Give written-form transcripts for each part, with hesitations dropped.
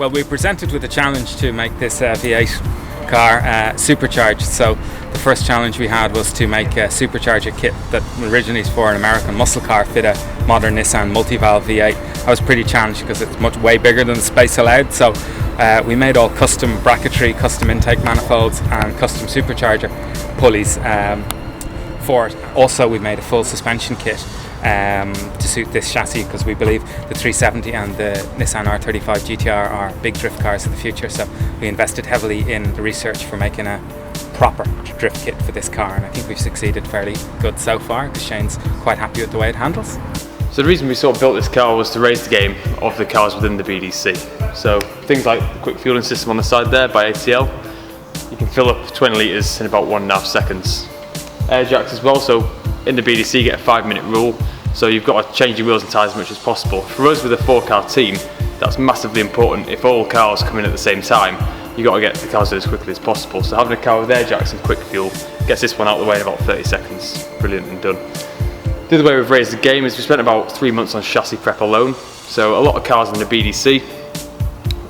Well, we presented with a challenge to make this V8 car supercharged. So the first challenge we had was to make a supercharger kit that originally is for an American muscle car fit a modern Nissan multi-valve V8. I was pretty challenged because it's way bigger than the space allowed. So we made all custom bracketry, custom intake manifolds and custom supercharger pulleys for it. Also, we made a full suspension kit to suit this chassis, because we believe the 370 and the Nissan R35 GTR are big drift cars of the future. So we invested heavily in the research for making a proper drift kit for this car, and I think we've succeeded fairly good so far, because Shane's quite happy with the way it handles. So the reason we sort of built this car was to raise the game of the cars within the BDC. So things like the quick fueling system on the side there by ATL, you can fill up 20 litres in about 1.5 seconds. Air jacks as well, so in the BDC you get a 5-minute rule, so you've got to change your wheels and tyres as much as possible. For us with a 4-car team, that's massively important. If all cars come in at the same time, you've got to get the cars as quickly as possible. So having a car with air jacks and quick fuel gets this one out of the way in about 30 seconds. Brilliant and done. The other way we've raised the game is we spent about 3 months on chassis prep alone. So a lot of cars in the BDC,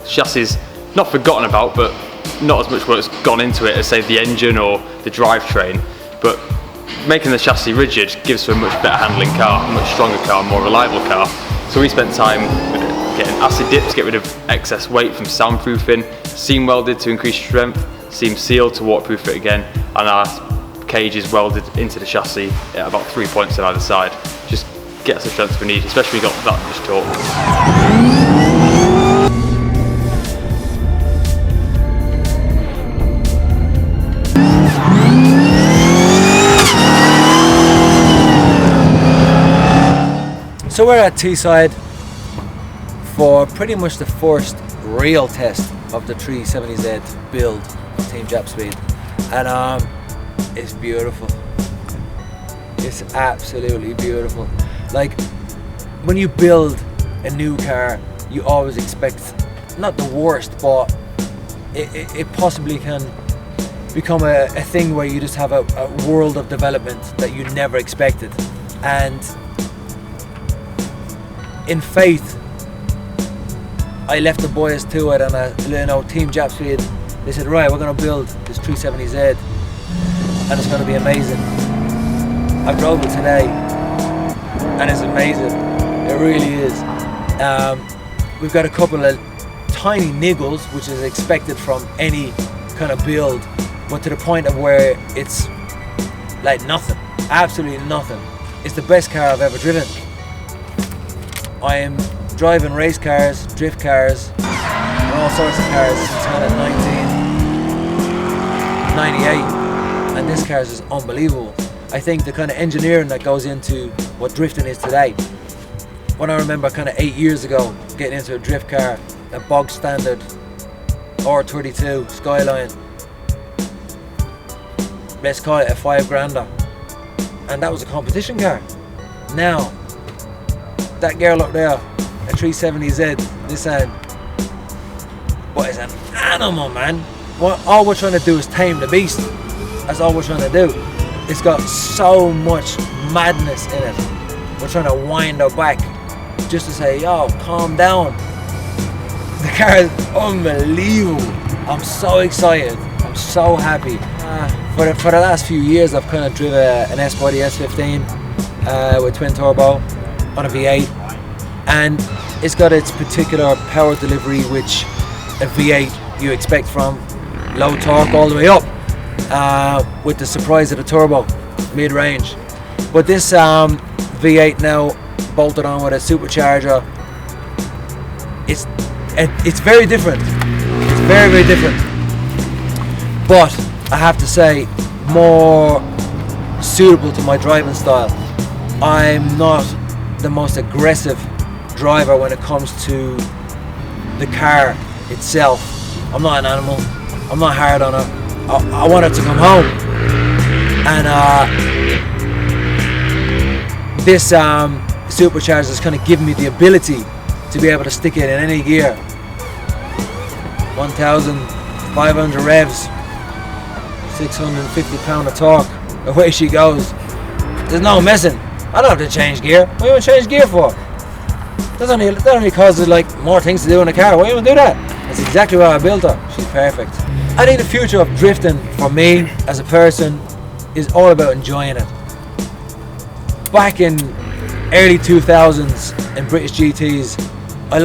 chassis not forgotten about, but not as much work's gone into it as say the engine or the drivetrain. But making the chassis rigid gives for a much better handling car, a much stronger car, more reliable car. So we spent time with it, getting acid dips to get rid of excess weight from soundproofing, seam welded to increase strength, seam sealed to waterproof it again, and our cage is welded into the chassis at about 3 points on either side. Just gets the strength we need, especially when you've got that much torque. So we're at Teesside for pretty much the first real test of the 370Z build of Team Japspeed, and it's beautiful. It's absolutely beautiful. Like, when you build a new car, you always expect not the worst, but it possibly can become a thing where you just have a world of development that you never expected. And in faith, I left the boys to it, and Team Japspeed, they said, right, we're going to build this 370Z and it's going to be amazing. I drove it today and it's amazing. It really is. We've got a couple of tiny niggles, which is expected from any kind of build, but to the point of where it's like nothing, absolutely nothing. It's the best car I've ever driven. I am driving race cars, drift cars, and all sorts of cars since kind of 1998, and this car is just unbelievable. I think the kind of engineering that goes into what drifting is today. When I remember kind of 8 years ago getting into a drift car, a bog standard R32 Skyline, let's call it a $5,000, and that was a competition car. Now, that girl up there, a 370Z Nissan, but it's an animal, man. All we're trying to do is tame the beast. That's all we're trying to do. It's got so much madness in it. We're trying to wind her back just to say, yo, calm down. The car is unbelievable. I'm so excited. I'm so happy. For the last few years, I've kind of driven an S-Body S15 with twin turbo on a V8, and it's got its particular power delivery, which a V8 you expect from low torque all the way up, with the surprise of the turbo mid-range. But this V8 now bolted on with a supercharger, it's very different. It's very, very different, but I have to say more suitable to my driving style. I'm not the most aggressive driver when it comes to the car itself. I'm not an animal. I'm not hard on her. I want her to come home, and this supercharger is kind of giving me the ability to be able to stick it in any gear. 1,500 revs, 650 pound of torque. Away she goes. There's no messing. I don't have to change gear. What do you want to change gear for? That only causes like more things to do in the car. Why do you want to do that? That's exactly why I built her. She's perfect. I think the future of drifting for me as a person is all about enjoying it. Back in early 2000s in British GTs, I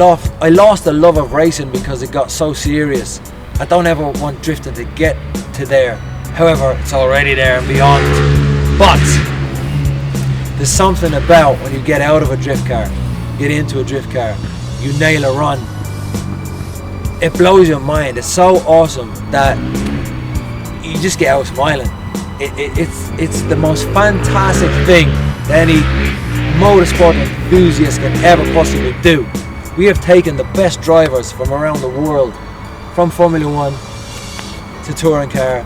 lost the love of racing because it got so serious. I don't ever want drifting to get to there. However, it's already there and beyond. But there's something about when you get out of a drift car, get into a drift car, you nail a run. It blows your mind. It's so awesome that you just get out smiling. It's the most fantastic thing that any motorsport enthusiast can ever possibly do. We have taken the best drivers from around the world, from Formula 1 to touring car.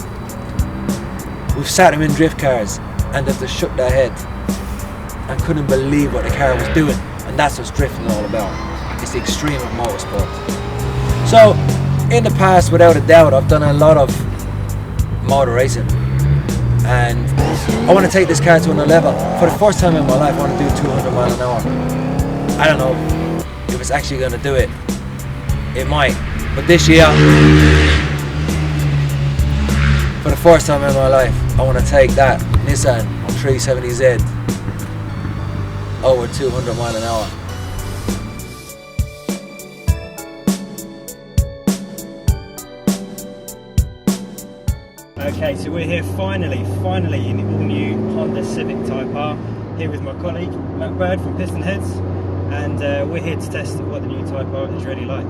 We've sat them in drift cars and they've just shook their head and couldn't believe what the car was doing. And that's what drifting is all about. It's the extreme of motorsport. So, in the past, without a doubt, I've done a lot of motor racing. And I want to take this car to another level. For the first time in my life, I want to do 200 miles an hour. I don't know if it's actually going to do it. It might. But this year, for the first time in my life, I want to take that Nissan 370Z over 200 miles an hour. Okay, so we're here finally in the all-new Honda Civic Type R, here with my colleague Matt Bird from Piston Heads, and we're here to test what the new Type R is really like.